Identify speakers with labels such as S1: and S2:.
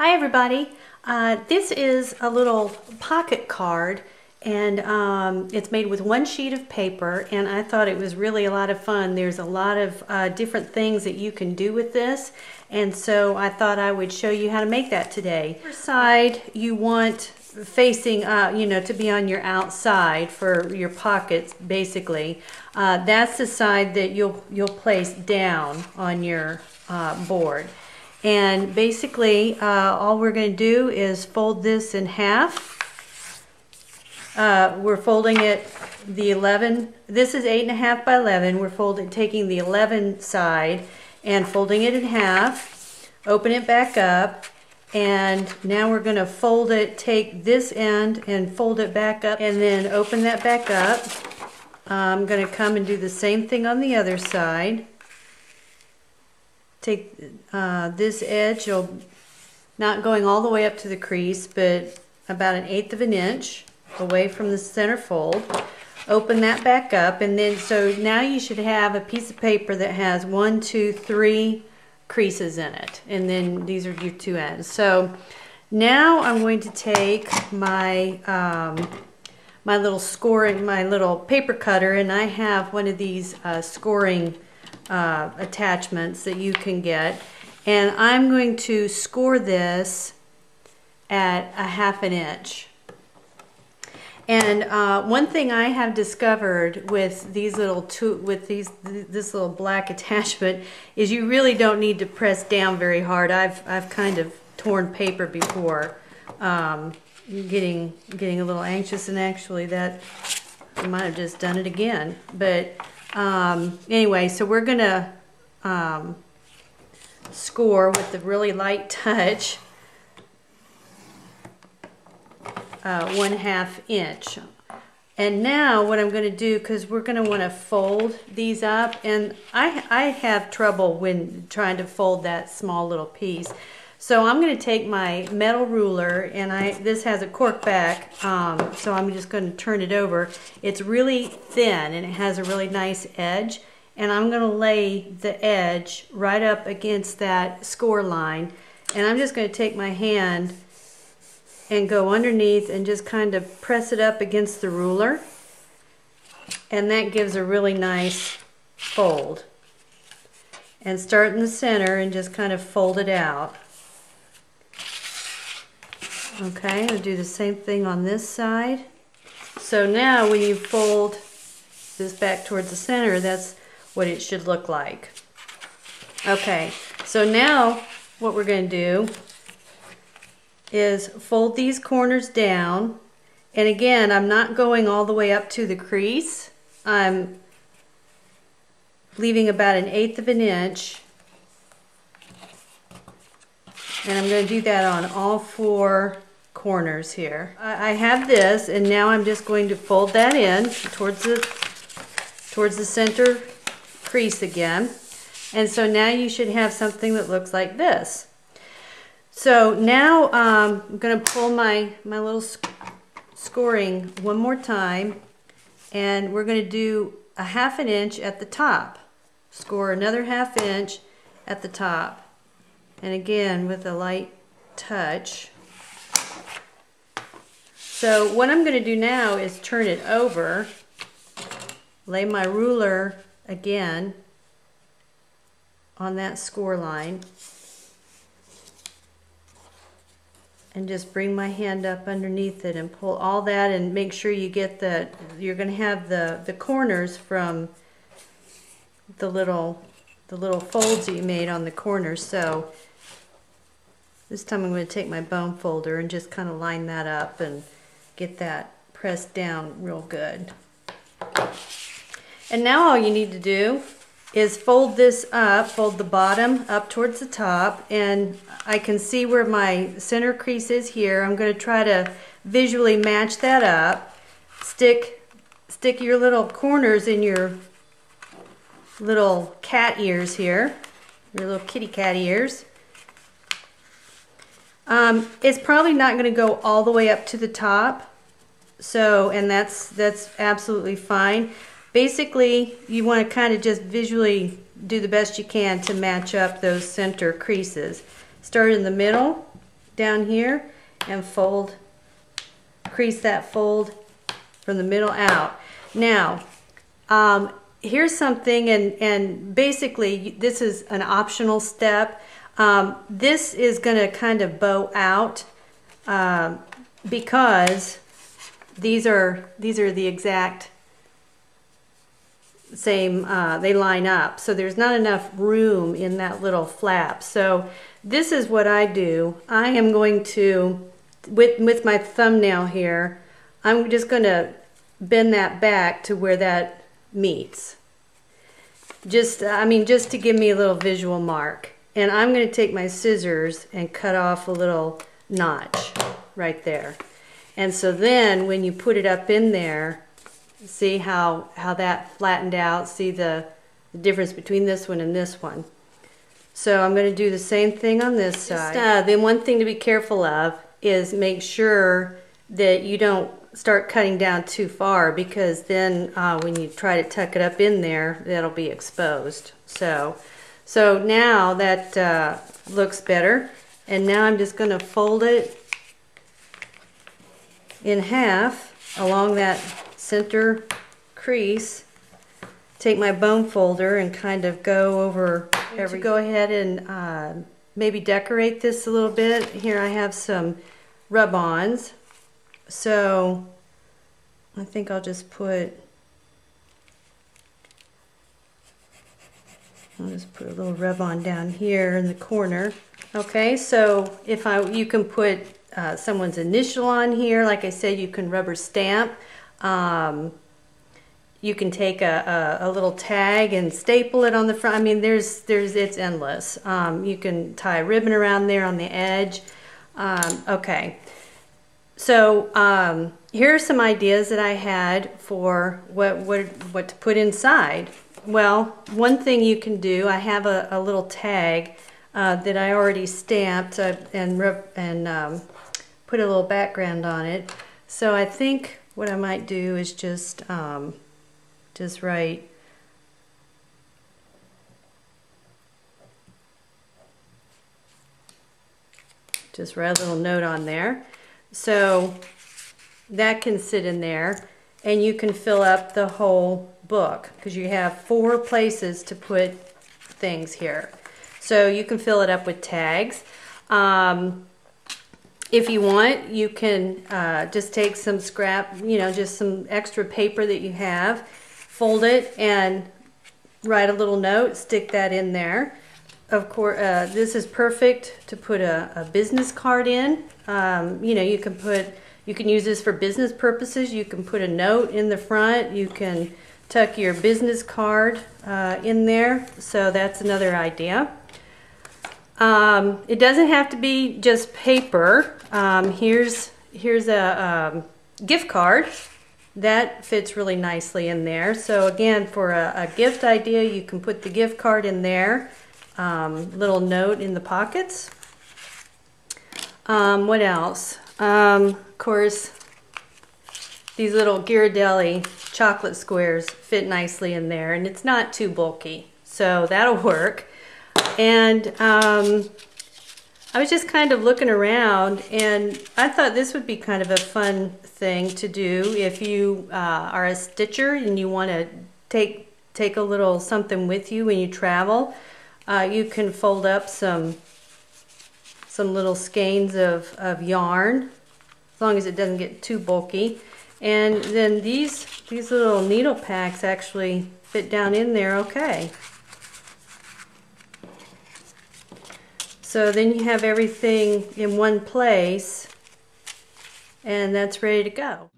S1: Hi everybody, this is a little pocket card, and it's made with one sheet of paper, and I thought it was really a lot of fun. There's a lot of different things that you can do with this, and so I thought I would show you how to make that today. The side you want facing to be on your outside for your pockets, basically. That's the side that you'll place down on your board. And basically, all we're going to do is fold this in half. We're folding it the 11. This is 8.5 by 11. We're taking the 11 side and folding it in half. Open it back up, and now we're going to fold it. Take this end and fold it back up, and then open that back up. I'm going to come and do the same thing on the other side. Take this edge, not going all the way up to the crease, but about 1/8 of an inch away from the center fold. Open that back up, and then so now you should have a piece of paper that has 1, 2, 3 creases in it, and then these are your two ends. So now I'm going to take my my little paper cutter, and I have one of these scoring attachments that you can get, and I'm going to score this at 1/2 inch. And one thing I have discovered with these this little black attachment is you really don't need to press down very hard. I've kind of torn paper before, getting a little anxious, and actually that I might have just done it again, but anyway, so we're gonna score with the really light touch 1/2 inch. And now what I'm going to do, because we're going to want to fold these up, and I have trouble when trying to fold that small little piece. So I'm going to take my metal ruler, and this has a cork back, so I'm just going to turn it over. It's really thin, and it has a really nice edge, and I'm going to lay the edge right up against that score line, and I'm just going to take my hand and go underneath and just kind of press it up against the ruler, and that gives a really nice fold. And start in the center and just kind of fold it out. Okay, I'll do the same thing on this side. So now when you fold this back towards the center, that's what it should look like. Okay, so now what we're going to do is fold these corners down, and again, I'm not going all the way up to the crease. I'm leaving about 1/8 of an inch, and I'm going to do that on all 4 corners here. I have this, and now I'm just going to fold that in towards the center crease again, and so now you should have something that looks like this. So now I'm going to pull my little scoring one more time, and we're going to do 1/2 inch at the top. Score another 1/2 inch at the top, and again with a light touch. So what I'm going to do now is turn it over, lay my ruler again on that score line, and just bring my hand up underneath it and pull all that, and make sure you get you're going to have the corners from the little folds that you made on the corners. So this time I'm going to take my bone folder and just kind of line that up and get that pressed down real good. And now all you need to do is fold this up, fold the bottom up towards the top, and I can see where my center crease is here. I'm going to try to visually match that up. Stick your little corners in your little cat ears here, your little kitty cat ears. It's probably not going to go all the way up to the top, so, and that's absolutely fine. Basically, you want to kind of just visually do the best you can to match up those center creases. Start in the middle down here and fold, crease that fold from the middle out. Now, here's something, and basically this is an optional step. This is going to kind of bow out because these are the exact same, they line up, so there's not enough room in that little flap. So this is what I do. I am going to, with my thumbnail here, I'm just going to bend that back to where that meets. Just to give me a little visual mark. And I'm going to take my scissors and cut off a little notch right there. And so then when you put it up in there, see how that flattened out? See the difference between this one and this one? So I'm going to do the same thing on this side. Then one thing to be careful of is make sure that you don't start cutting down too far, because then when you try to tuck it up in there, that'll be exposed. So now that looks better, and now I'm just going to fold it in half along that center crease. Take my bone folder and kind of go over every. Go ahead and maybe decorate this a little bit. Here I have some rub-ons, so I think I'll just put a little rub-on down here in the corner. Okay, so you can put someone's initial on here. Like I said, you can rubber stamp. You can take a little tag and staple it on the front. I mean, it's endless. You can tie a ribbon around there on the edge. Okay, so here are some ideas that I had for what to put inside. Well, one thing you can do, I have a little tag that I already stamped and put a little background on it. So I think what I might do is just write a little note on there. So that can sit in there, and you can fill up the whole book because you have 4 places to put things here. So you can fill it up with tags. If you want, you can just take some scrap, just some extra paper that you have, fold it and write a little note, stick that in there. Of course, this is perfect to put a business card in. You can use this for business purposes. You can put a note in the front. You can tuck your business card in there. So that's another idea. It doesn't have to be just paper. Here's a gift card that fits really nicely in there. So again, for a gift idea, you can put the gift card in there. Little note in the pockets. What else? Of course, these little Ghirardelli chocolate squares fit nicely in there, and it's not too bulky, so that'll work. And I was just kind of looking around, and I thought this would be kind of a fun thing to do if you are a stitcher and you want to take a little something with you when you travel. You can fold up some little skeins of yarn, as long as it doesn't get too bulky. And then these little needle packs actually fit down in there okay. So then you have everything in one place, and that's ready to go.